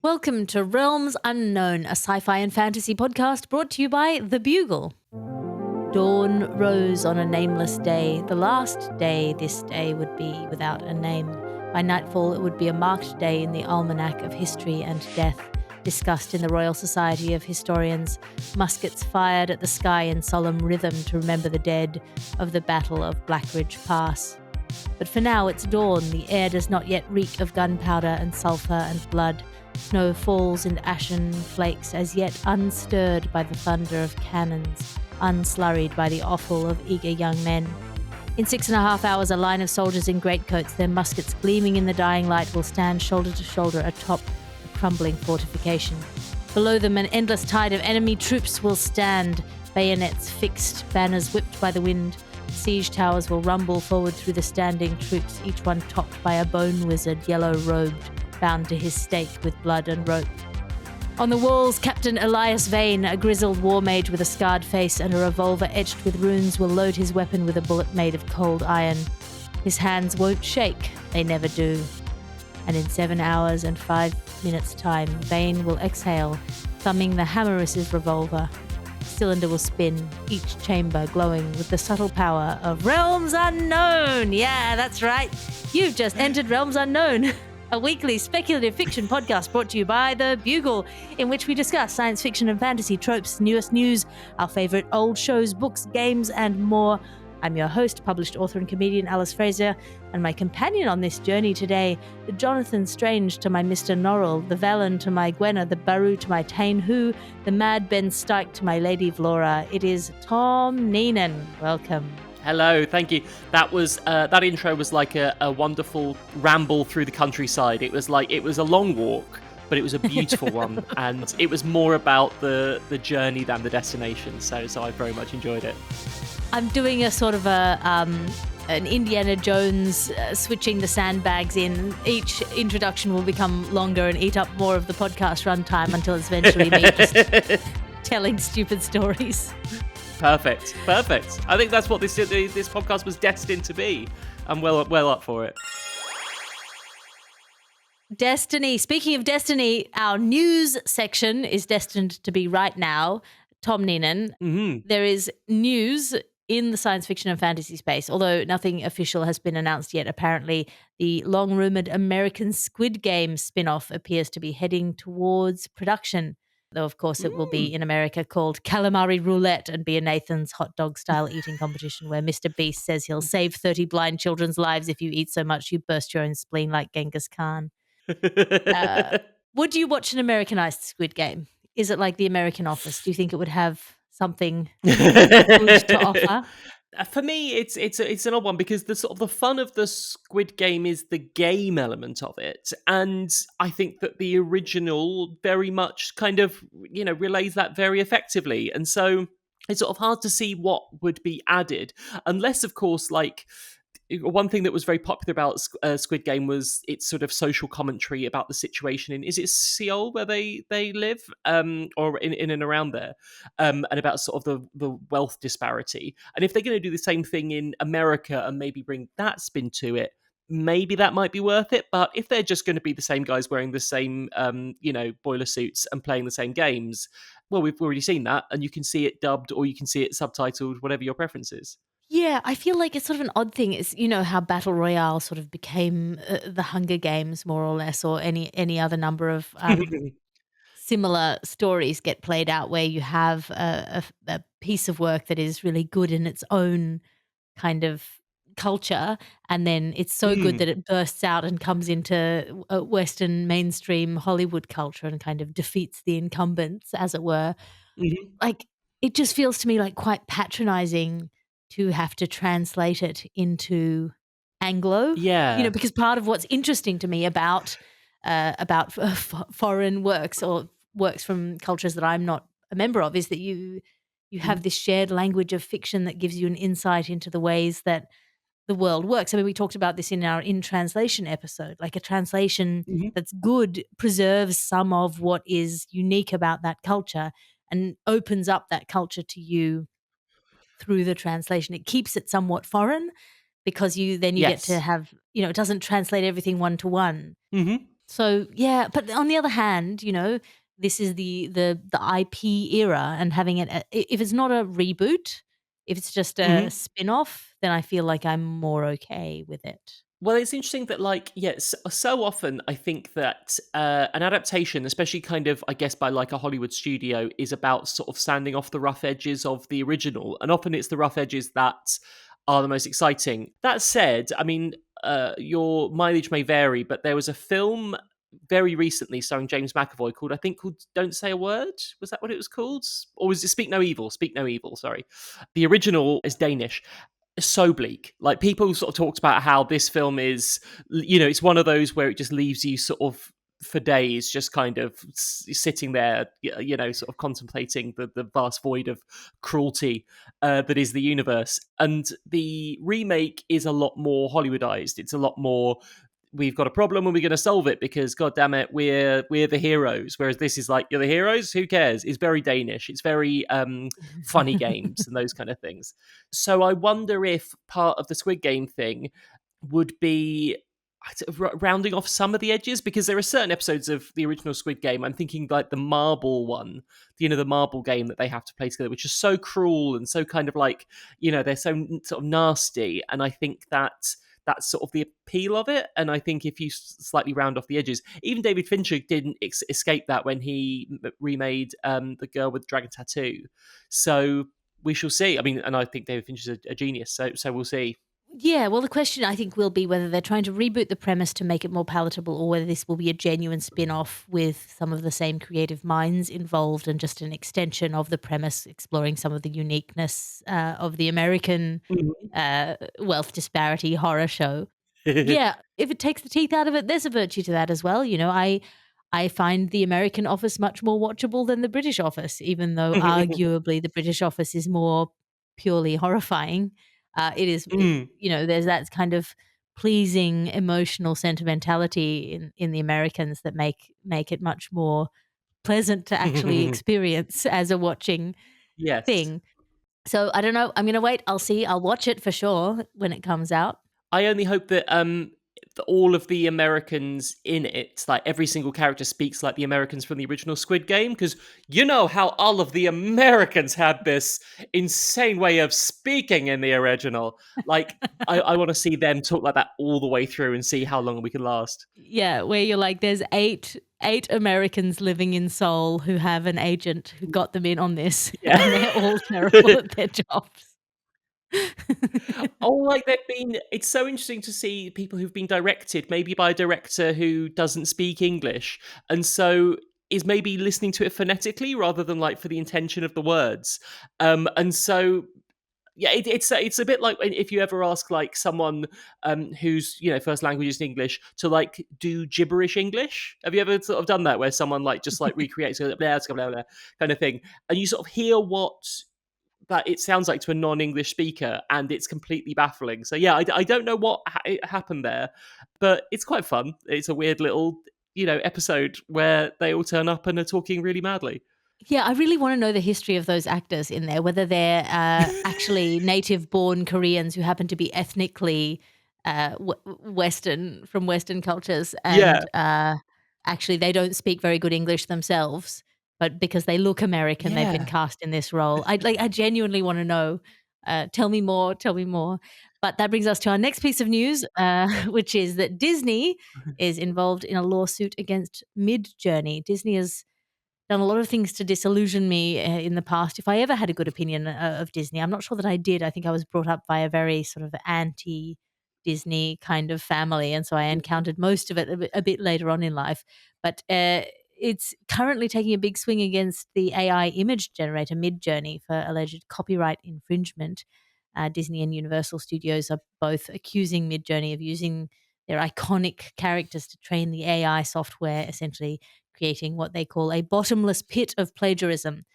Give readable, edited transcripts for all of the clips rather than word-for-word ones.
Welcome to Realms Unknown, a sci-fi and fantasy podcast brought to you by The Bugle. Dawn rose on a nameless day. The last day this day would be without a name. By nightfall, it would be a marked day in the almanac of history and death, discussed in the Royal Society of Historians. Muskets fired at the sky in solemn rhythm to remember the dead of the Battle of Blackridge Pass. But for now, it's dawn. The air does not yet reek of gunpowder and sulphur and blood. Snow falls in ashen flakes, as yet unstirred by the thunder of cannons, unslurried by the offal of eager young men. In 6.5 hours, a line of soldiers in greatcoats, their muskets gleaming in the dying light, will stand shoulder to shoulder atop a crumbling fortification. Below them, an endless tide of enemy troops will stand, bayonets fixed, banners whipped by the wind. Siege towers will rumble forward through the standing troops, each one topped by a bone wizard, yellow-robed, bound to his stake with blood and rope. On the walls, Captain Elias Vane, a grizzled war mage with a scarred face and a revolver etched with runes, will load his weapon with a bullet made of cold iron. His hands won't shake, they never do. And in 7 hours and 5 minutes' time, Vane will exhale, thumbing the Hammeriss's revolver. The cylinder will spin, each chamber glowing with the subtle power of Realms Unknown. Yeah, that's right. You've just entered Realms Unknown. A weekly speculative fiction podcast brought to you by The Bugle, in which we discuss science fiction and fantasy tropes, newest news, our favourite old shows, books, games, and more. I'm your host, published author and comedian Alice Fraser, and my companion on this journey today, the Jonathan Strange to my Mr. Norrell, the Valen to my Gwenna, the Baru to my Tane Who, the Mad Ben Stike to my Lady Vlora. It is Tom Neenan. Welcome. Hello, thank you. That intro was like a wonderful ramble through the countryside. It was a long walk, but it was a beautiful one, and it was more about the journey than the destination. So I very much enjoyed it. I'm doing a sort of an Indiana Jones switching the sandbags in. Each introduction will become longer and eat up more of the podcast runtime until it's eventually me just telling stupid stories. Perfect. I think that's what this podcast was destined to be. I'm well up for it. Destiny. Speaking of destiny, our news section is destined to be right now. Tom Neenan, There is news in the science fiction and fantasy space, although nothing official has been announced yet. Apparently, the long-rumoured American Squid Game spinoff appears to be heading towards production. Though, of course, it will be in America called Calamari Roulette and be a Nathan's hot dog-style eating competition where Mr. Beast says he'll save 30 blind children's lives if you eat so much you burst your own spleen like Genghis Khan. Would you watch an Americanized Squid Game? Is it like The American Office? Do you think it would have something good to offer? For me, it's an odd one because the sort of the fun of the Squid Game is the game element of it, and I think that the original very much kind of relays that very effectively, and so it's sort of hard to see what would be added, unless of course one thing that was very popular about Squid Game was its sort of social commentary about the situation in, is it Seoul where they live, or in and around there, and about sort of the wealth disparity. And if they're going to do the same thing in America and maybe bring that spin to it, maybe that might be worth it. But if they're just going to be the same guys wearing the same, boiler suits and playing the same games, well, we've already seen that, and you can see it dubbed or you can see it subtitled, whatever your preference is. Yeah, I feel like it's sort of an odd thing. It's, how Battle Royale sort of became the Hunger Games, more or less, or any other number of similar stories get played out where you have a piece of work that is really good in its own kind of culture, and then it's so good that it bursts out and comes into Western mainstream Hollywood culture and kind of defeats the incumbents, as it were. Mm-hmm. Like, it just feels to me like quite patronizing to have to translate it into Anglo. Yeah. Because part of what's interesting to me about foreign works or works from cultures that I'm not a member of is that you have this shared language of fiction that gives you an insight into the ways that the world works. I mean, we talked about this in our In Translation episode. Like, a translation that's good preserves some of what is unique about that culture and opens up that culture to you through the translation. It keeps it somewhat foreign because you get to have, it doesn't translate everything one to one. Mm-hmm. So yeah, but on the other hand, this is the IP era, and having it if it's not a reboot, if it's just a Mhm. spin-off, then I feel like I'm more okay with it. Well, it's interesting that, like, yes, so often I think that an adaptation, especially kind of, I guess, by like a Hollywood studio, is about sort of sanding off the rough edges of the original, and often it's the rough edges that are the most exciting. That said, I mean, your mileage may vary, but there was a film very recently starring James McAvoy called Don't Say a Word. Was that what it was called? Or was it Speak No Evil? Speak No Evil, sorry. The original is Danish, so bleak. Like, people sort of talked about how this film is, it's one of those where it just leaves you sort of for days, just kind of sitting there, sort of contemplating the vast void of cruelty that is the universe. And the remake is a lot more Hollywoodized. It's a lot more, we've got a problem and we're going to solve it because, god damn it, we're the heroes. Whereas this is like, you're the heroes, who cares? It's very Danish. It's very funny games and those kind of things. So I wonder if part of the Squid Game thing would be rounding off some of the edges, because there are certain episodes of the original Squid Game, I'm thinking like the marble one, the marble game that they have to play together, which is so cruel and so kind of like, they're so sort of nasty. And I think that's sort of the appeal of it. And I think if you slightly round off the edges, even David Fincher didn't escape that when he remade The Girl with the Dragon Tattoo. So we shall see. I mean, and I think David Fincher's a genius, so we'll see. Yeah, well, the question I think will be whether they're trying to reboot the premise to make it more palatable, or whether this will be a genuine spin-off with some of the same creative minds involved and just an extension of the premise, exploring some of the uniqueness of the American wealth disparity horror show. Mhm. Yeah, if it takes the teeth out of it, there's a virtue to that as well. I find the American Office much more watchable than the British Office, even though arguably the British Office is more purely horrifying. Mm. There's that kind of pleasing emotional sentimentality in the Americans that make it much more pleasant to actually experience as a watching Yes. thing. So I don't know. I'm gonna wait. I'll see. I'll watch it for sure when it comes out. I only hope that all of the Americans in it, like every single character, speaks like the Americans from the original Squid Game, because you know how all of the Americans had this insane way of speaking in the original. Like, I want to see them talk like that all the way through and see how long we can last. Yeah, where you're like, there's eight Americans living in Seoul who have an agent who got them in on this, and they're Yeah. all terrible at their jobs. Oh, like they've been. It's so interesting to see people who've been directed, maybe by a director who doesn't speak English, and so is maybe listening to it phonetically rather than like for the intention of the words. And so yeah, it's a bit like if you ever ask like someone whose first language is English to like do gibberish English. Have you ever sort of done that where someone like just like recreates blah, blah, blah, blah, kind of thing, and you sort of hear what that it sounds like to a non-English speaker, and it's completely baffling. So yeah, I don't know what happened there, but it's quite fun. It's a weird little episode where they all turn up and are talking really madly. Yeah, I really want to know the history of those actors in there, whether they're actually native-born Koreans who happen to be ethnically Western, from Western cultures, Yeah, and actually they don't speak very good English themselves, but because they look American, they've been yeah. cast in this role. I genuinely want to know. Tell me more. Tell me more. But that brings us to our next piece of news, which is that Disney is involved in a lawsuit against Midjourney. Disney has done a lot of things to disillusion me in the past. If I ever had a good opinion of Disney, I'm not sure that I did. I think I was brought up by a very sort of anti Disney kind of family. And so I encountered most of it a bit later on in life. But it's currently taking a big swing against the AI image generator Midjourney for alleged copyright infringement. Disney and Universal Studios are both accusing Midjourney of using their iconic characters to train the AI software, essentially creating what they call a bottomless pit of plagiarism.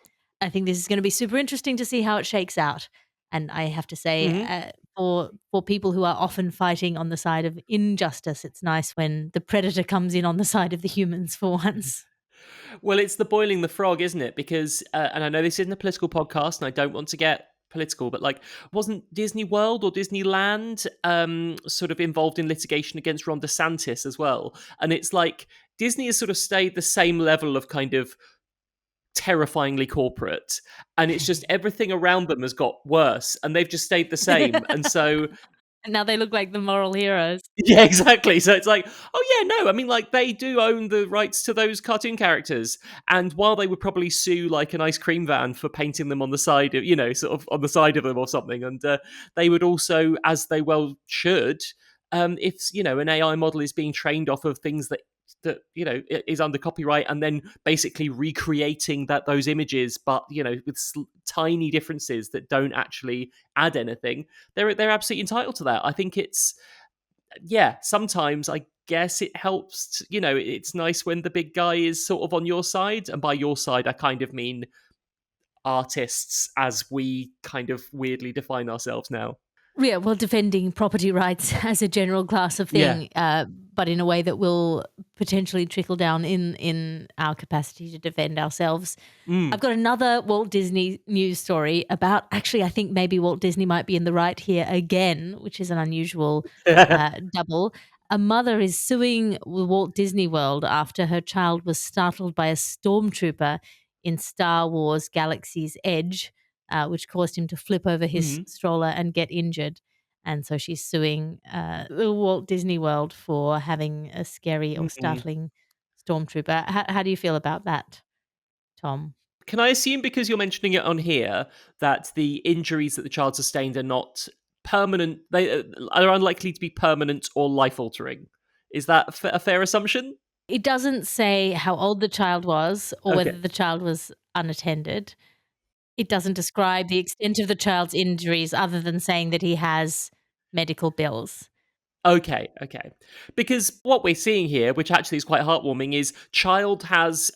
I think this is going to be super interesting to see how it shakes out. And I have to say, Hmm. for people who are often fighting on the side of injustice, it's nice when the predator comes in on the side of the humans for once. Well, it's the boiling the frog, isn't it? Because, and I know this isn't a political podcast, and I don't want to get political, but like, wasn't Disney World or Disneyland sort of involved in litigation against Ron DeSantis as well? And it's like, Disney has sort of stayed the same level of kind of terrifyingly corporate, and it's just everything around them has got worse, and they've just stayed the same. And so And now they look like the moral heroes. yeah, exactly. So it's like, oh yeah, no, I mean, like they do own the rights to those cartoon characters, and while they would probably sue like an ice cream van for painting them on the side of, sort of on the side of them or something, and they would also, as they well should, if an AI model is being trained off of things that is under copyright, and then basically recreating those images, but with tiny differences that don't actually add anything, they're absolutely entitled to that. I think it's sometimes I guess it helps. It's nice when the big guy is sort of on your side, and by your side, I kind of mean artists as we kind of weirdly define ourselves now. Yeah, well, defending property rights as a general class of Yeah. thing, but in a way that will potentially trickle down in our capacity to defend ourselves. I've got another Walt Disney news story about, actually, I think maybe Walt Disney might be in the right here again, which is an unusual double. A mother is suing Walt Disney World after her child was startled by a stormtrooper in Star Wars Galaxy's Edge, which caused him to flip over his stroller and get injured. And so she's suing Walt Disney World for having a scary or startling stormtrooper. How do you feel about that, Tom? Can I assume, because you're mentioning it on here, that the injuries that the child sustained are not permanent? They are unlikely to be permanent or life-altering. Is that a fair assumption? It doesn't say how old the child was or whether Okay. the child was unattended. It doesn't describe the extent of the child's injuries other than saying that he has medical bills. Okay. Because what we're seeing here, which actually is quite heartwarming, is child has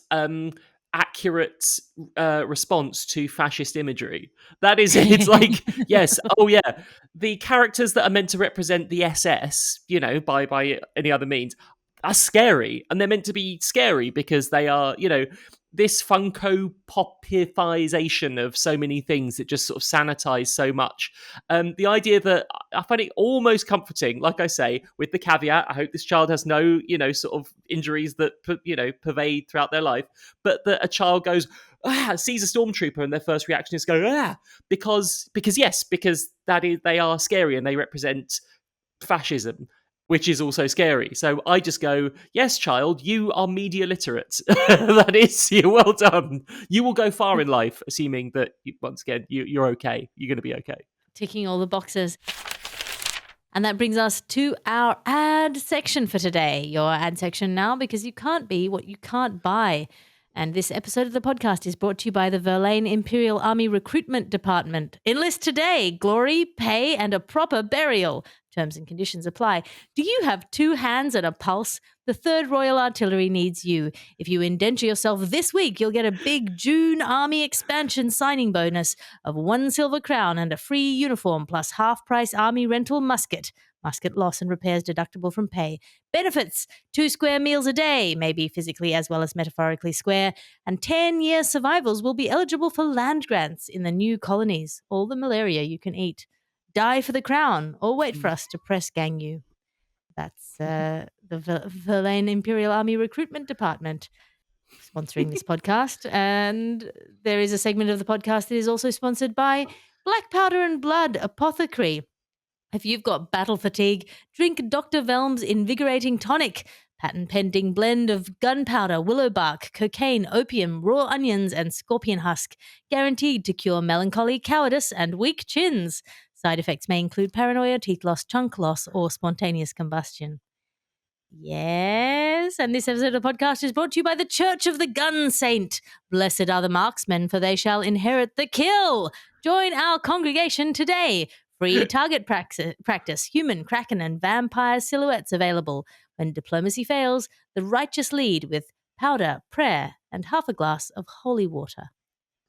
accurate response to fascist imagery. That is, it's like, yes, oh yeah, the characters that are meant to represent the SS, by any other means, are scary, and they're meant to be scary because they are, this Funko Popifization of so many things that just sort of sanitize so much. The idea that I find it almost comforting, like I say, with the caveat, I hope this child has no, sort of injuries that, pervade throughout their life, but that a child goes, sees a stormtrooper, and their first reaction is go, because they are scary and they represent fascism, which is also scary. So I just go, yes, child, you are media literate. That is, you're well done. You will go far in life, assuming that, once again, you're okay. You're going to be okay. Ticking all the boxes. And that brings us to our ad section for today. Your ad section now, because you can't be what you can't buy. And this episode of the podcast is brought to you by the Verlaine Imperial Army Recruitment Department. Enlist today, glory, pay, and a proper burial. Terms and conditions apply. Do you have 2 hands and a pulse? The 3rd Royal Artillery needs you. If you indenture yourself this week, you'll get a big June Army expansion signing bonus of 1 silver crown and a free uniform plus half-price Army rental musket. Musket loss and repairs deductible from pay. Benefits: 2 square meals a day, maybe physically as well as metaphorically square, and 10-year survivals will be eligible for land grants in the new colonies. All the malaria you can eat. Die for the crown, or wait for us to press gang you. That's the Verlaine Imperial Army Recruitment Department sponsoring this podcast. And there is a segment of the podcast that is also sponsored by Black Powder and Blood Apothecary. If you've got battle fatigue, drink Dr. Velm's invigorating tonic. Patent-pending blend of gunpowder, willow bark, cocaine, opium, raw onions, and scorpion husk. Guaranteed to cure melancholy, cowardice, and weak chins. Side effects may include paranoia, teeth loss, chunk loss, or spontaneous combustion. Yes, and this episode of the podcast is brought to you by the Church of the Gun Saint. Blessed are the marksmen, for they shall inherit the kill. Join our congregation today. Free target practice, human, kraken, and vampire silhouettes available. When diplomacy fails, the righteous lead with powder, prayer, and half a glass of holy water.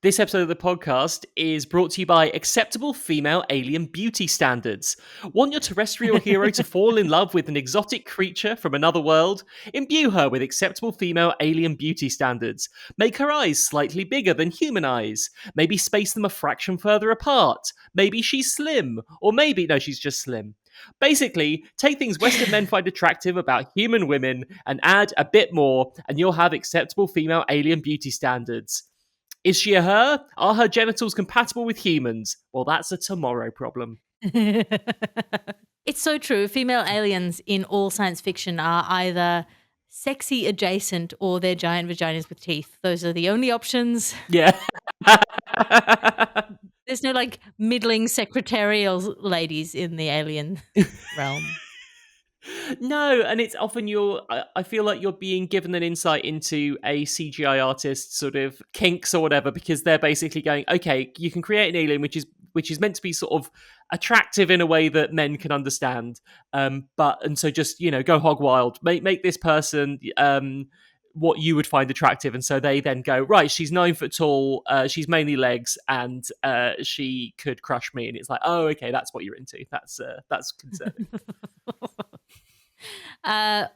This episode of the podcast is brought to you by Acceptable Female Alien Beauty Standards. Want your terrestrial hero to fall in love with an exotic creature from another world? Imbue her with acceptable female alien beauty standards. Make her eyes slightly bigger than human eyes. Maybe space them a fraction further apart. Maybe she's slim. Or maybe, no, she's just slim. Basically, take things Western men find attractive about human women and add a bit more, and you'll have acceptable female alien beauty standards. Is she a her? Are her genitals compatible with humans? Well, that's a tomorrow problem. It's so true. Female aliens in all science fiction are either sexy adjacent or they're giant vaginas with teeth. Those are the only options. Yeah. There's no like middling secretarial ladies in the alien realm. No, and it's often I feel like you're being given an insight into a CGI artist's sort of kinks or whatever, because they're basically going, okay, you can create an alien which is meant to be sort of attractive in a way that men can understand, and so just go hog wild, make this person what you would find attractive, and so they then go, right, she's 9 foot tall, she's mainly legs, and she could crush me, and it's like, oh, okay, that's what you're into. That's concerning.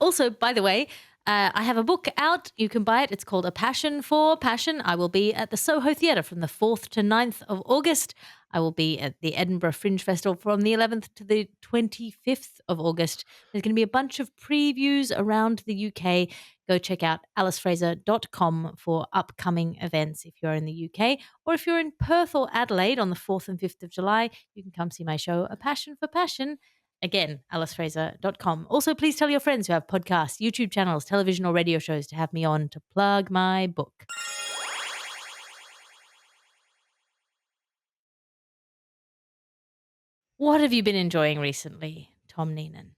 Also, by the way, I have a book out. You can buy it. It's called A Passion for Passion. I will be at the Soho Theatre from the 4th to 9th of August. I will be at the Edinburgh Fringe Festival from the 11th to the 25th of August. There's going to be a bunch of previews around the UK. Go check out alicefraser.com for upcoming events if you're in the UK. Or if you're in Perth or Adelaide on the 4th and 5th of July, you can come see my show, A Passion for Passion. Again, alicefraser.com. Also, please tell your friends who have podcasts, YouTube channels, television or radio shows to have me on to plug my book. What have you been enjoying recently, Tom Neenan?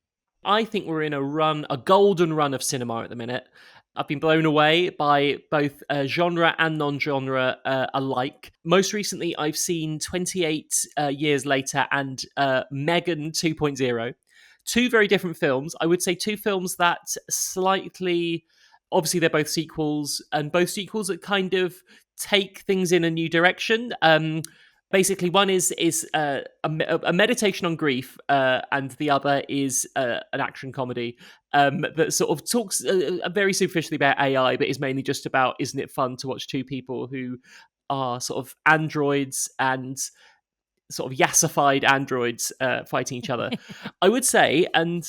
I think we're in a golden run of cinema at the minute. I've been blown away by both genre and non-genre alike. Most recently, I've seen 28 Years Later and Megan 2.0. Two very different films. I would say two films that slightly... Obviously, they're both sequels, and both sequels that kind of take things in a new direction. Basically, one is a meditation on grief, and the other is an action comedy that sort of talks very superficially about AI, but is mainly just about, isn't it fun to watch two people who are sort of androids and sort of yassified androids fighting each other. I would say, and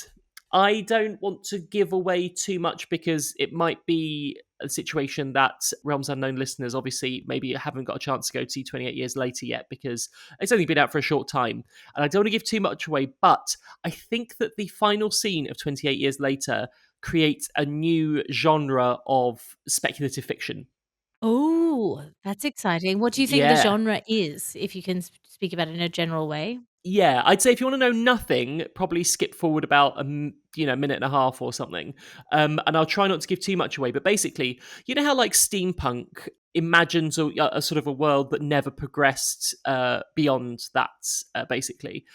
I don't want to give away too much because it might be a situation that Realms Unknown listeners obviously maybe haven't got a chance to go to see 28 Years Later yet, because it's only been out for a short time. And I don't want to give too much away, but I think that the final scene of 28 Years Later creates a new genre of speculative fiction. Oh, that's exciting. What do you think the Yeah. genre is, if you can speak about it in a general way? Yeah, I'd say if you want to know nothing, probably skip forward about minute and a half or something. And I'll try not to give too much away. But basically, you know how like steampunk imagines a sort of a world that never progressed beyond that, basically,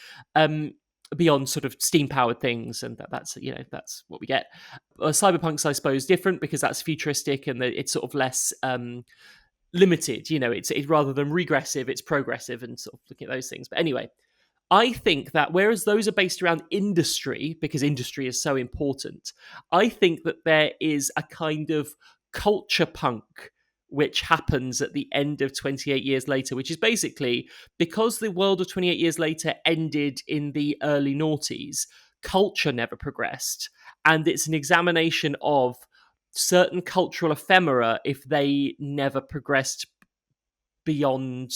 beyond sort of steam powered things, and that's what we get. Cyberpunk's, I suppose, different because that's futuristic and it's sort of less. Limited, it's rather than regressive, it's progressive, and sort of looking at those things. But anyway, I think that whereas those are based around industry, because industry is so important, I think that there is a kind of culture punk which happens at the end of 28 Years Later, which is basically because the world of 28 Years Later ended in the early noughties, culture never progressed. And it's an examination of certain cultural ephemera if they never progressed beyond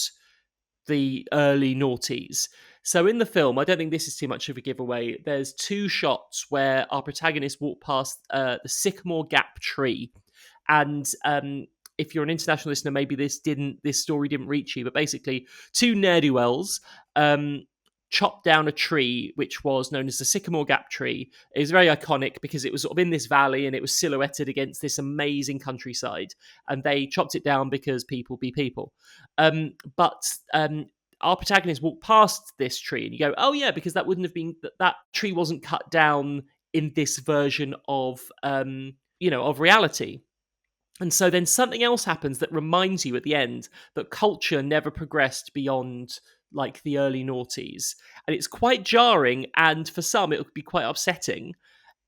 the early noughties. So in the film, I don't think this is too much of a giveaway. There's two shots where our protagonists walk past the Sycamore Gap tree, and if you're an international listener, maybe this story didn't reach you, but basically, two ne'er-do-wells chopped down a tree which was known as the Sycamore Gap tree. It was very iconic because it was sort of in this valley and it was silhouetted against this amazing countryside. And they chopped it down because people be people. But our protagonist walked past this tree and you go, oh yeah, because that wouldn't have been, that tree wasn't cut down in this version of of reality. And so then something else happens that reminds you at the end that culture never progressed beyond like the early noughties. And it's quite jarring, and for some it would be quite upsetting.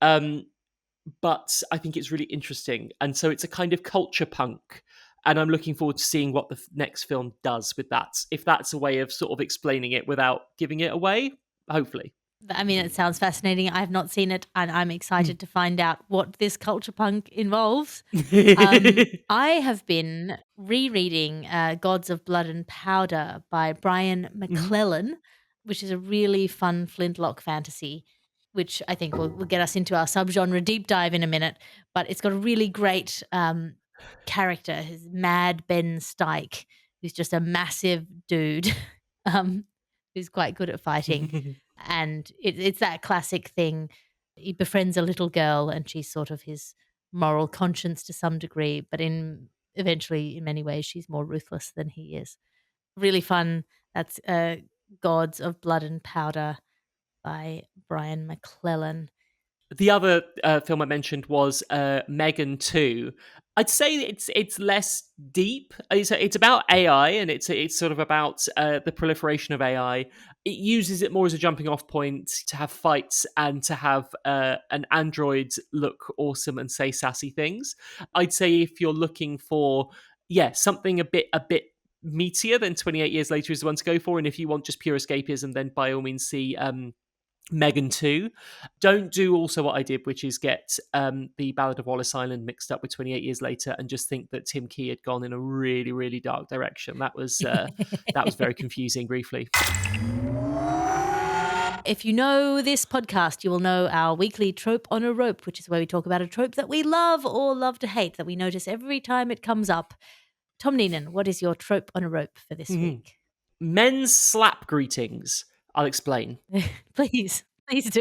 But I think it's really interesting. And so it's a kind of culture punk. And I'm looking forward to seeing what the next film does with that. If that's a way of sort of explaining it without giving it away, hopefully. I mean, it sounds fascinating. I have not seen it, and I'm excited to find out what this culture punk involves. I have been rereading Gods of Blood and Powder by Brian Mhm. McClellan, which is a really fun Flintlock fantasy, which I think will get us into our subgenre deep dive in a minute. But it's got a really great character, his Mad Ben Stike, who's just a massive dude um, who's quite good at fighting. And it's that classic thing. He befriends a little girl, and she's sort of his moral conscience to some degree, but eventually, in many ways, she's more ruthless than he is. Really fun. That's Gods of Blood and Powder by Brian McClellan. The other film I mentioned was Megan 2. I'd say it's less deep. It's about AI, and it's sort of about the proliferation of AI. It uses it more as a jumping off point to have fights and to have an android look awesome and say sassy things. I'd say if you're looking for something a bit meatier, then 28 Years Later is the one to go for. And if you want just pure escapism, then by all means see Megan 2. Don't do also what I did, which is get the Ballad of Wallace Island mixed up with 28 Years Later and just think that Tim Key had gone in a really, really dark direction. That was very confusing briefly. If you know this podcast, you will know our weekly Trope on a Rope, which is where we talk about a trope that we love or love to hate, that we notice every time it comes up. Tom Neenan, what is your Trope on a Rope for this week? Men's slap greetings. I'll explain. Please do.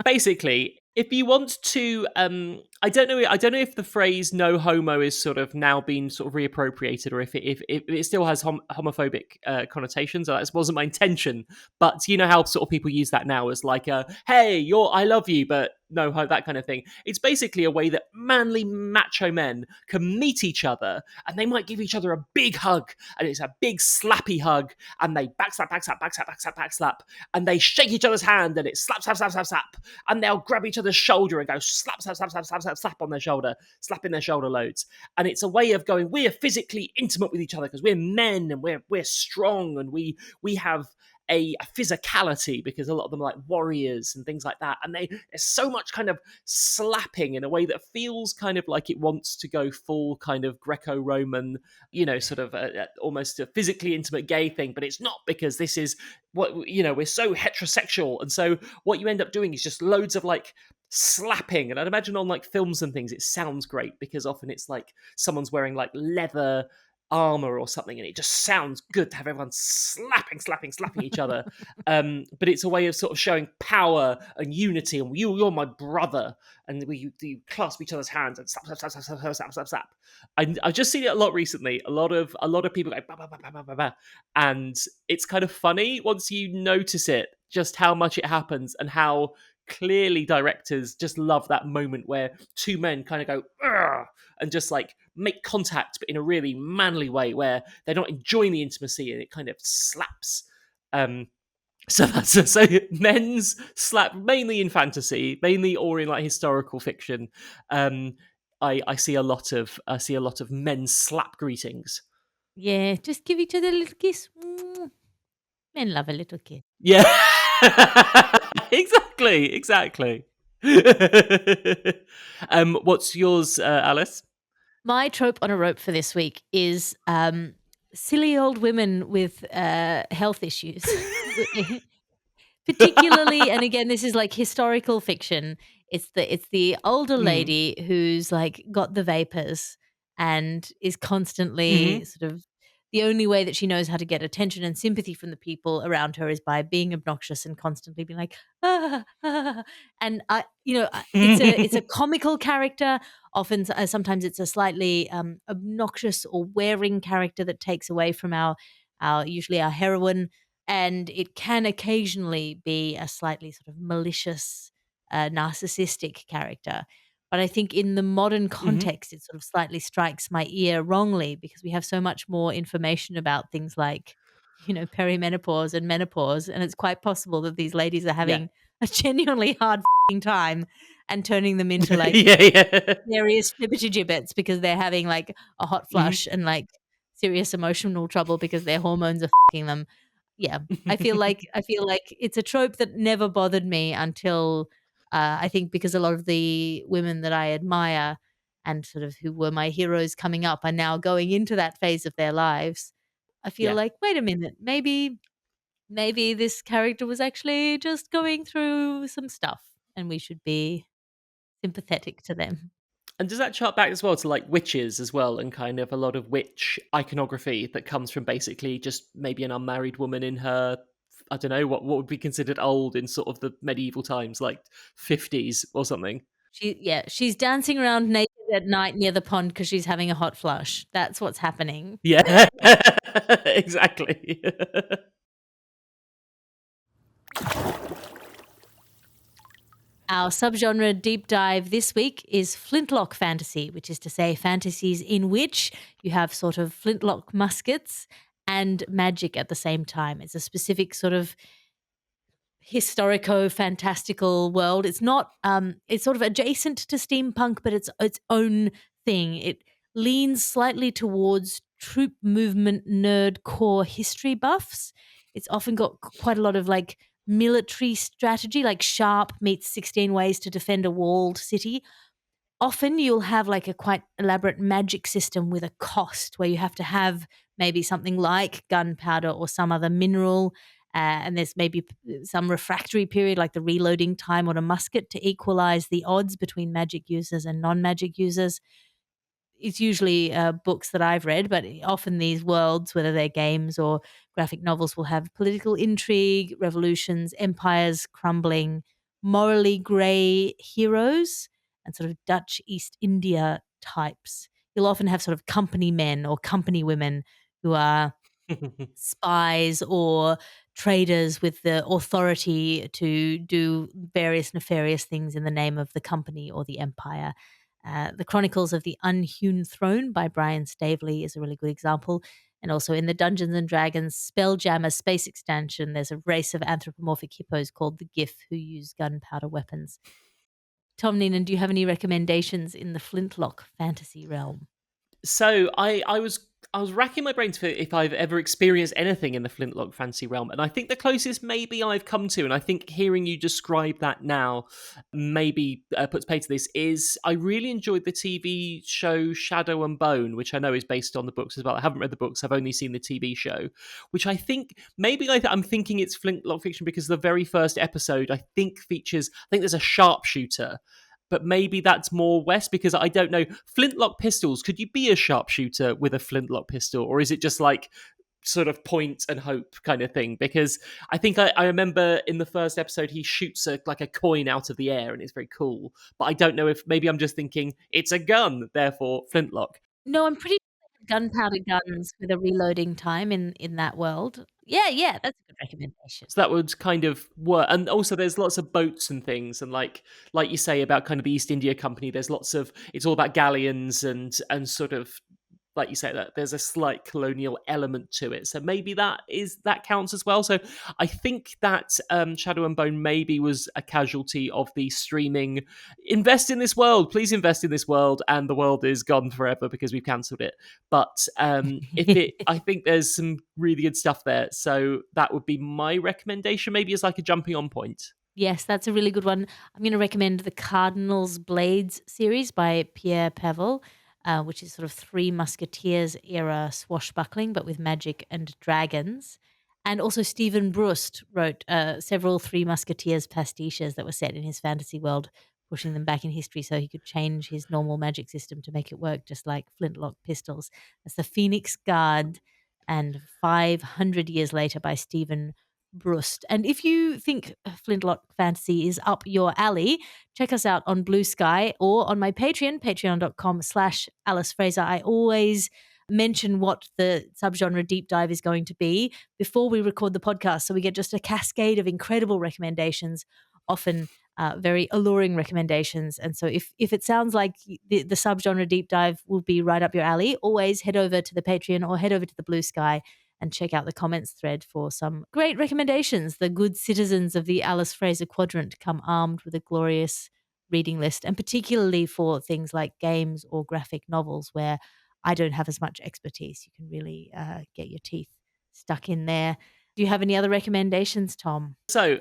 Basically, if you want to, I don't know if the phrase "no homo" is sort of now been sort of reappropriated, or if it still has homophobic connotations. That wasn't my intention, but you know how sort of people use that now as like a "hey, I love you," but no, that kind of thing. It's basically a way that manly macho men can meet each other, and they might give each other a big hug, and it's a big slappy hug, and they backslap, and they shake each other's hand, and it's slap, and they'll grab each other's shoulder and go slap on their shoulder, slapping their shoulder loads. And it's a way of going, we're physically intimate with each other because we're men and we're strong, and we have a physicality because a lot of them are like warriors and things like that. And there's so much kind of slapping in a way that feels kind of like it wants to go full kind of Greco-Roman, sort of almost a physically intimate gay thing, but it's not, because this is what, we're so heterosexual. And so what you end up doing is just loads of like slapping. And I'd imagine on like films and things, it sounds great because often it's like someone's wearing like leather armor or something, and it just sounds good to have everyone slapping each other. But it's a way of sort of showing power and unity, and you're my brother, and we clasp each other's hands and slap. I've just seen it a lot recently. A lot of people go bah, bah, bah, bah, bah, bah, bah. And it's kind of funny once you notice it, just how much it happens and how clearly directors just love that moment where two men kind of go "Urgh," and just like make contact, but in a really manly way where they're not enjoying the intimacy and it kind of slaps. So men's slap, mainly in fantasy, mainly or in like historical fiction. I see a lot of men's slap greetings. Yeah, just give each other a little kiss. Men love a little kiss. Yeah, exactly. What's yours, Alice? My Trope on a Rope for this week is silly old women with health issues. Particularly, and again, this is like historical fiction. It's the older lady who's like got the vapors and is constantly sort of, the only way that she knows how to get attention and sympathy from the people around her is by being obnoxious and constantly being like and it's a comical character. Often, sometimes it's a slightly obnoxious or wearing character that takes away from our usually our heroine. And it can occasionally be a slightly sort of malicious, narcissistic character. But I think in the modern context, it sort of slightly strikes my ear wrongly because we have so much more information about things like, perimenopause and menopause. And it's quite possible that these ladies are Yeah. having a genuinely hard time and turning them into like yeah. serious gibbets because they're having like a hot flush and like serious emotional trouble because their hormones are them. Yeah, I feel like it's a trope that never bothered me until, I think because a lot of the women that I admire and sort of who were my heroes coming up are now going into that phase of their lives. I feel Yeah. like, wait a minute, maybe this character was actually just going through some stuff and we should be sympathetic to them. And does that chart back as well to like witches as well, and kind of a lot of witch iconography that comes from basically just maybe an unmarried woman in her, I don't know, what would be considered old in sort of the medieval times, like 50s or something. She's dancing around naked at night near the pond because she's having a hot flush. That's what's happening. Yeah, exactly. Our subgenre deep dive this week is Flintlock fantasy, which is to say fantasies in which you have sort of flintlock muskets and magic at the same time. It's a specific sort of historico fantastical world. It's not it's sort of adjacent to steampunk, but it's its own thing. It leans slightly towards troop movement nerd core history buffs. It's often got quite a lot of like military strategy, like Sharp meets 16 ways to defend a walled city. Often you'll have like a quite elaborate magic system with a cost where you have to have maybe something like gunpowder or some other mineral. And there's maybe some refractory period, like the reloading time on a musket, to equalize the odds between magic users and non magic users. It's usually books that I've read, but often these worlds, whether they're games or graphic novels, will have political intrigue, revolutions, empires crumbling, morally grey heroes, and sort of Dutch East India types. You'll often have sort of company men or company women who are spies or traders with the authority to do various nefarious things in the name of the company or the empire. The Chronicles of the Unhewn Throne by Brian Staveley is a really good example. And also in the Dungeons and Dragons Spelljammer space expansion, there's a race of anthropomorphic hippos called the GIF who use gunpowder weapons. Tom Neenan, do you have any recommendations in the Flintlock fantasy realm? So I was racking my brains for if I've ever experienced anything in the Flintlock fantasy realm, and I think the closest maybe I've come to, and I think hearing you describe that now maybe puts pay to this, is I really enjoyed the TV show Shadow and Bone, which I know is based on the books as well. I haven't read the books; I've only seen the TV show, which I think maybe I'm thinking it's Flintlock fiction because the very first episode I think features. I think there's a sharpshooter, but maybe that's more west because I don't know. Flintlock pistols, could you be a sharpshooter with a flintlock pistol? Or is it just like sort of point and hope kind of thing? Because I think I remember in the first episode he shoots like a coin out of the air and it's very cool. But I don't know if maybe I'm just thinking it's a gun, therefore flintlock. No, I'm pretty sure they have gunpowder guns with a reloading time in that world. Yeah, that's a good recommendation. So that would kind of work. And also there's lots of boats and things, and like you say about kind of the East India Company, there's lots of it's all about galleons and sort of like you say that there's a slight colonial element to it, so maybe that counts as well. So I think that Shadow and Bone maybe was a casualty of the streaming invest in this world, please invest in this world, and the world is gone forever because we've cancelled it. But if it I think there's some really good stuff there, so that would be my recommendation maybe as like a jumping on point. Yes, that's a really good one. I'm going to recommend the Cardinals Blades series by Pierre Pavel, which is sort of Three Musketeers era swashbuckling, but with magic and dragons. And also, Stephen Brust wrote several Three Musketeers pastiches that were set in his fantasy world, pushing them back in history so he could change his normal magic system to make it work just like flintlock pistols. That's the Phoenix Guard and 500 Years Later by Stephen Brust. And if you think Flintlock Fantasy is up your alley, check us out on Blue Sky or on my Patreon, patreon.com/Alice Fraser. I always mention what the subgenre deep dive is going to be before we record the podcast. So we get just a cascade of incredible recommendations, often very alluring recommendations. And so if it sounds like the subgenre deep dive will be right up your alley, always head over to the Patreon or head over to the Blue Sky and check out the comments thread for some great recommendations. The good citizens of the Alice Fraser Quadrant come armed with a glorious reading list, and particularly for things like games or graphic novels where I don't have as much expertise. You can really get your teeth stuck in there. Do you have any other recommendations, Tom? So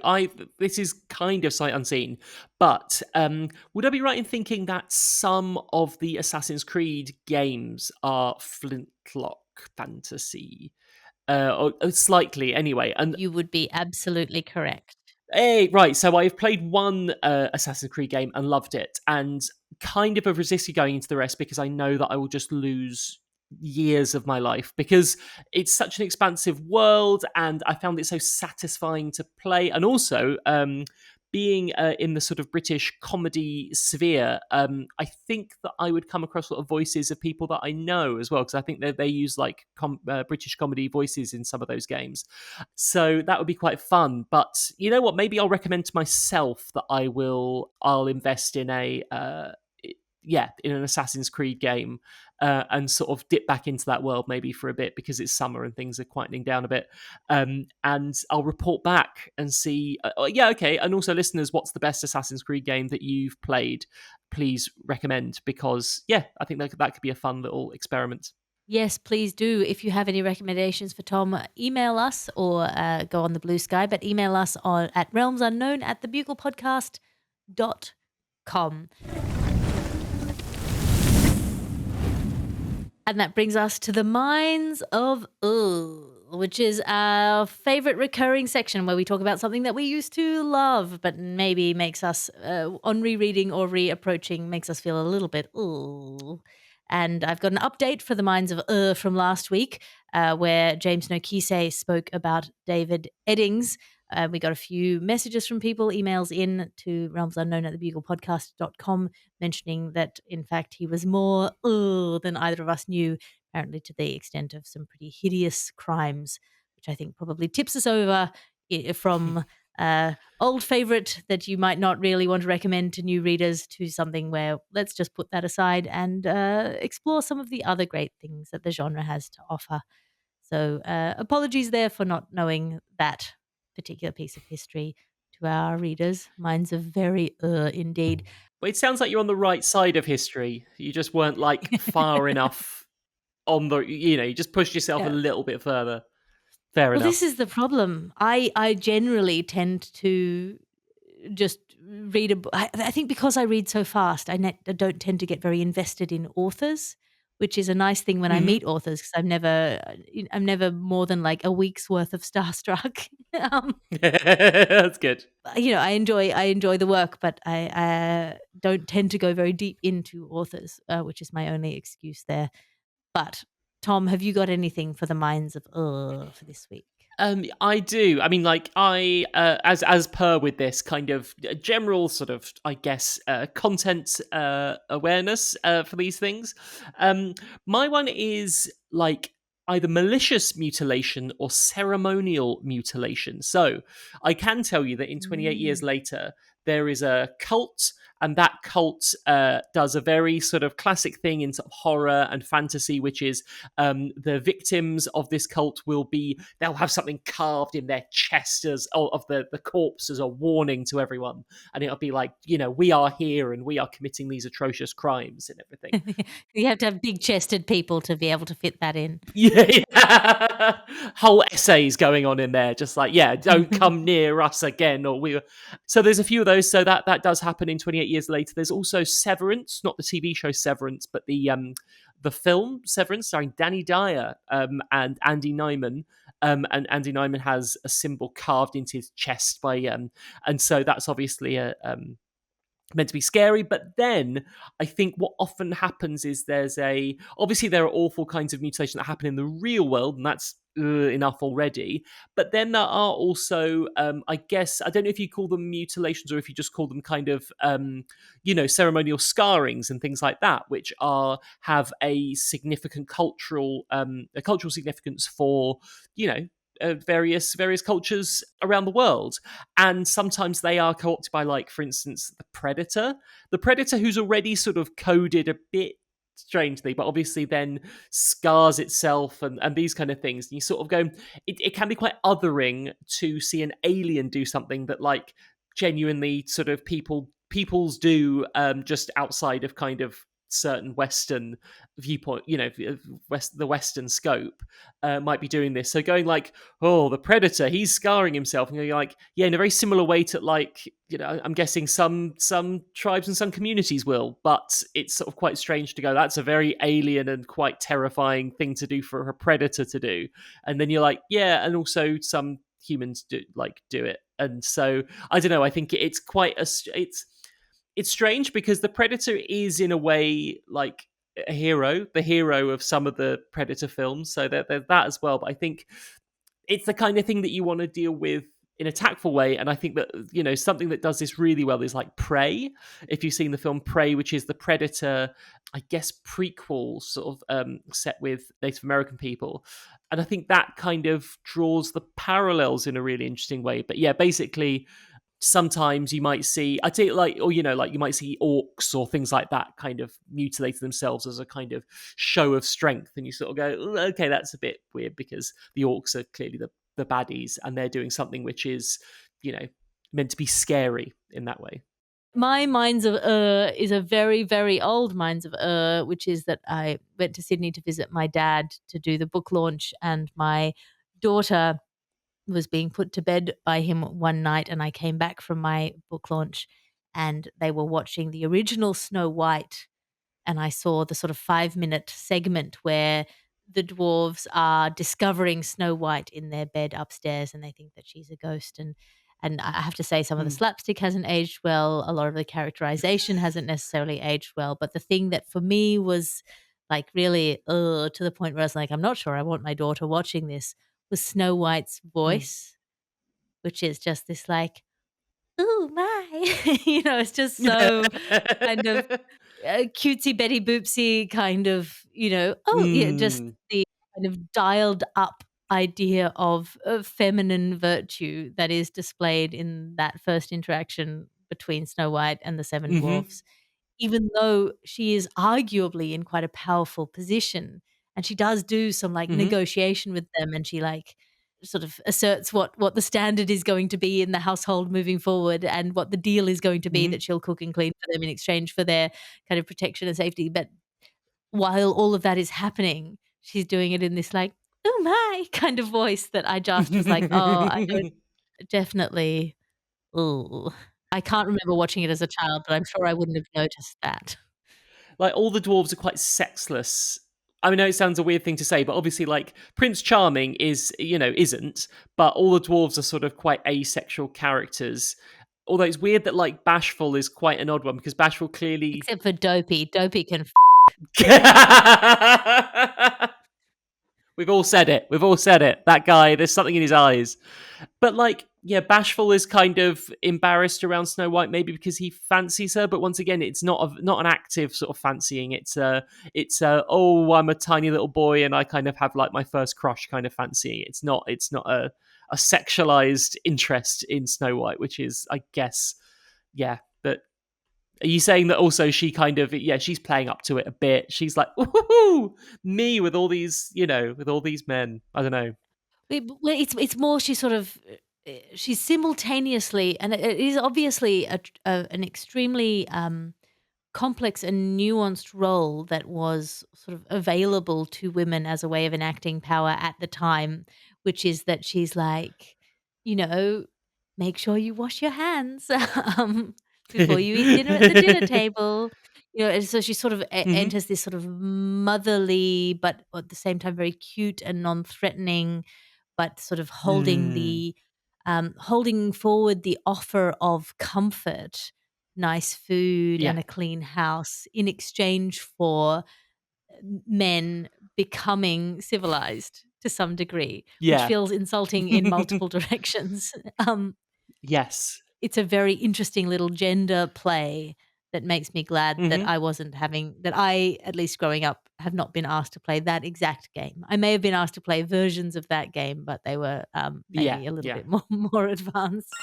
this is kind of sight unseen, but would I be right in thinking that some of the Assassin's Creed games are Flintlock fantasy, or slightly anyway? And You would be absolutely correct. hey, right. So I've played one Assassin's Creed game and loved it, and kind of have resisted going into the rest because I know that I will just lose years of my life because it's such an expansive world, and I found it so satisfying to play, and also being in the sort of British comedy sphere, I think that I would come across sort of voices of people that I know as well, because I think they use like British comedy voices in some of those games. So that would be quite fun. But you know what? Maybe I'll recommend to myself that I'll invest in in an Assassin's Creed game, and sort of dip back into that world maybe for a bit because it's summer and things are quietening down a bit. And I'll report back and see. Yeah, okay. And also, listeners, what's the best Assassin's Creed game that you've played? Please recommend, because yeah, I think that could be a fun little experiment. Yes, please do. If you have any recommendations for Tom, email us or go on the Blue Sky, but email us at realmsunknown@thebuglepodcast.com. And that brings us to the Minds of which is our favorite recurring section where we talk about something that we used to love, but maybe makes us, on rereading or reapproaching, makes us feel a little bit And I've got an update for the Minds of from last week, where James Nokise spoke about David Eddings. We got a few messages from people, emails in to realmsunknown@thebuglepodcast.com mentioning that, in fact, he was more than either of us knew, apparently to the extent of some pretty hideous crimes, which I think probably tips us over from old favorite that you might not really want to recommend to new readers to something where let's just put that aside and explore some of the other great things that the genre has to offer. So apologies there for not knowing that particular piece of history to our readers. Minds are very indeed. Well, it sounds like you're on the right side of history. You just weren't like far enough on the, you just pushed yourself a Yeah. little bit further. Fair Well, enough. this is the problem. I generally tend to just read a book. I think because I read so fast, I don't tend to get very invested in authors, which is a nice thing when I meet authors because I'm never more than like a week's worth of starstruck. That's good. I enjoy the work, but I don't tend to go very deep into authors, which is my only excuse there. But Tom, have you got anything for the Minds of for this week? I do. I mean, like as per with this kind of general sort of, I guess, content awareness for these things. My one is like either malicious mutilation or ceremonial mutilation. So I can tell you that in 28 years later, there is a cult, and that cult does a very sort of classic thing in sort of horror and fantasy, which is the victims of this cult they'll have something carved in their chest of the corpse as a warning to everyone, and it'll be like, we are here and we are committing these atrocious crimes and everything. You have to have big-chested people to be able to fit that in. Yeah. Whole essays going on in there, just like, don't come near us again, or we. So there's a few of those. So that does happen in 28 years later. There's also Severance, not the TV show Severance, but the film Severance, starring Danny Dyer and Andy Nyman. And Andy Nyman has a symbol carved into his chest and so that's obviously meant to be scary. But then I think what often happens is obviously there are awful kinds of mutilation that happen in the real world, and that's enough already. But then there are also, I guess, I don't know if you call them mutilations or if you just call them kind of, ceremonial scarrings and things like that, which have a significant cultural significance for, various cultures around the world. And sometimes they are co-opted by, like, for instance, the predator who's already sort of coded a bit strangely, but obviously then scars itself and these kind of things. And you sort of go, it can be quite othering to see an alien do something that, like, genuinely sort of peoples do just outside of kind of certain Western viewpoint, the Western scope, might be doing this. So going like, oh, the predator, he's scarring himself, and you're like, yeah, in a very similar way to like, I'm guessing some tribes and some communities will, but it's sort of quite strange to go, that's a very alien and quite terrifying thing to do for a predator to do. And then you're like, yeah, and also some humans do it. And so I don't know, I think it's quite it's strange because the predator is in a way like the hero of some of the predator films, so there's that as well. But I think it's the kind of thing that you want to deal with in a tactful way. And I think that, something that does this really well is like Prey. If you've seen the film Prey, which is the Predator, I guess, prequel sort of set with Native American people. And I think that kind of draws the parallels in a really interesting way. But yeah, basically, sometimes you might see, I'd say like, or, like you might see orcs or things like that kind of mutilate themselves as a kind of show of strength. And you sort of go, okay, that's a bit weird because the orcs are clearly the baddies and they're doing something which is, meant to be scary in that way. My Minds of is a very, very old Minds of which is that I went to Sydney to visit my dad to do the book launch, and my daughter was being put to bed by him one night, and I came back from my book launch and they were watching the original Snow White, and I saw the sort of 5-minute segment where the dwarves are discovering Snow White in their bed upstairs, and they think that she's a ghost. And I have to say, some of the slapstick hasn't aged well. A lot of the characterization hasn't necessarily aged well. But the thing that for me was like really to the point where I was like, I'm not sure I want my daughter watching this, was Snow White's voice, which is just this like, "Ooh, my," it's just so kind of cutesy Betty Boopsy kind of, oh, yeah, just Mm. the kind of dialed up idea of feminine virtue that is displayed in that first interaction between Snow White and the 7 Mm-hmm. dwarfs, even though she is arguably in quite a powerful position, and she does do some, like, Mm-hmm. negotiation with them, and she, like, sort of asserts what the standard is going to be in the household moving forward, and what the deal is going to be, Mm-hmm. that she'll cook and clean for them in exchange for their kind of protection and safety. But while all of that is happening, she's doing it in this, like, "Oh my," kind of voice that I just was like, "Oh, I don't definitely." Ooh. I can't remember watching it as a child, but I'm sure I wouldn't have noticed that. Like all the dwarves are quite sexless. I mean, I know it sounds a weird thing to say, but obviously, like Prince Charming isn't, but all the dwarves are sort of quite asexual characters. Although it's weird that like Bashful is quite an odd one because Bashful clearly. Except for Dopey. Dopey can We've all said it. We've all said it. That guy, there's something in his eyes. But like, yeah, Bashful is kind of embarrassed around Snow White, maybe because he fancies her. But once again, it's not an active sort of fancying. It's oh, I'm a tiny little boy and I kind of have like my first crush kind of fancying. It's not a sexualized interest in Snow White, which is, I guess, yeah. But are you saying that also she kind of, yeah, she's playing up to it a bit? She's like, ooh, me with all these, with all these men. I don't know. well, it's more she's sort of she's simultaneously, and it is obviously an extremely complex and nuanced role that was sort of available to women as a way of enacting power at the time, which is that she's like, you know, make sure you wash your hands before you eat dinner at the dinner table. And so she sort of Hmm. enters this sort of motherly, but at the same time very cute and non-threatening, but sort of Mm. holding forward the offer of comfort, nice food, Yeah. and a clean house in exchange for men becoming civilized to some degree, which Yeah. feels insulting in multiple directions. Yes. It's a very interesting little gender play that makes me glad that Hmm. I, at least growing up, have not been asked to play that exact game. I may have been asked to play versions of that game, but they were Yeah. maybe a little Yeah. bit more advanced.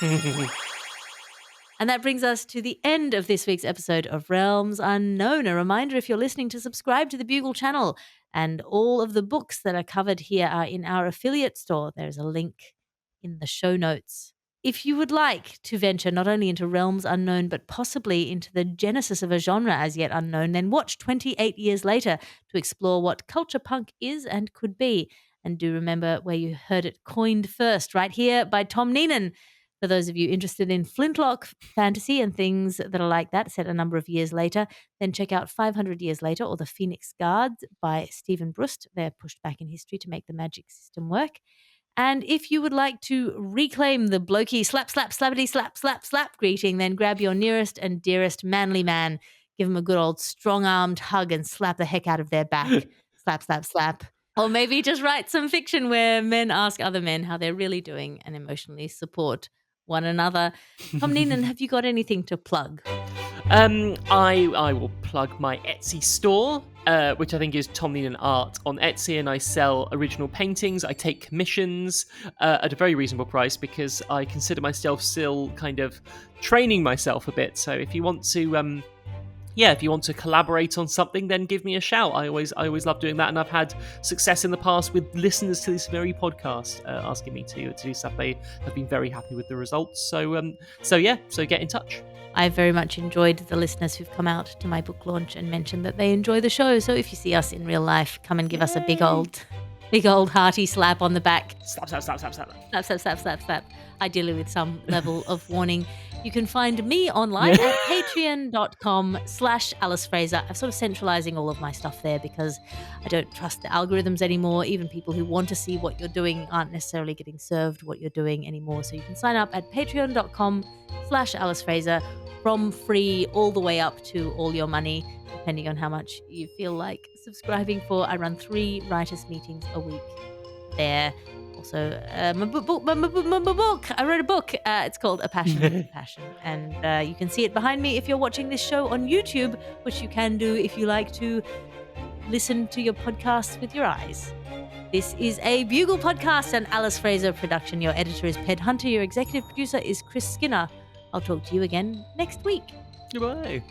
And that brings us to the end of this week's episode of Realms Unknown. A reminder, if you're listening, to subscribe to the Bugle channel. And all of the books that are covered here are in our affiliate store. There's a link in the show notes. If you would like to venture not only into realms unknown, but possibly into the genesis of a genre as yet unknown, then watch 28 Years Later to explore what culture punk is and could be. And do remember where you heard it coined first, right here by Tom Neenan. For those of you interested in Flintlock fantasy and things that are like that, set a number of years later, then check out 500 Years Later or The Phoenix Guards by Stephen Brust. They're pushed back in history to make the magic system work. And if you would like to reclaim the blokey slap, slap, slappity, slap, slap, slap greeting, then grab your nearest and dearest manly man, give him a good old strong-armed hug and slap the heck out of their back. Slap, slap, slap. Or maybe just write some fiction where men ask other men how they're really doing and emotionally support one another. Tom Neenan, have you got anything to plug? I will plug my Etsy store, which I think is Tom Neenan Art on Etsy, and I sell original paintings. I take commissions at a very reasonable price because I consider myself still kind of training myself a bit. So if you want to, if you want to collaborate on something, then give me a shout. I always love doing that, and I've had success in the past with listeners to this very podcast asking me to do stuff. They have been very happy with the results. So get in touch. I very much enjoyed the listeners who've come out to my book launch and mentioned that they enjoy the show. So if you see us in real life, come and give us a big old hearty slap on the back. Slap, slap, slap, slap, slap. Slap, slap, slap, slap, slap. Ideally with some level of warning. You can find me online at patreon.com/Alice Fraser. I'm sort of centralizing all of my stuff there because I don't trust the algorithms anymore. Even people who want to see what you're doing aren't necessarily getting served what you're doing anymore. So you can sign up at patreon.com/Alice Fraser, from free all the way up to all your money, depending on how much you feel like subscribing for. I run 3 writers' meetings a week there. Also, my book. I wrote a book. It's called A Passion for Passion. And you can see it behind me if you're watching this show on YouTube, which you can do if you like to listen to your podcasts with your eyes. This is a Bugle podcast and Alice Fraser production. Your editor is Ped Hunter. Your executive producer is Chris Skinner. I'll talk to you again next week. Goodbye.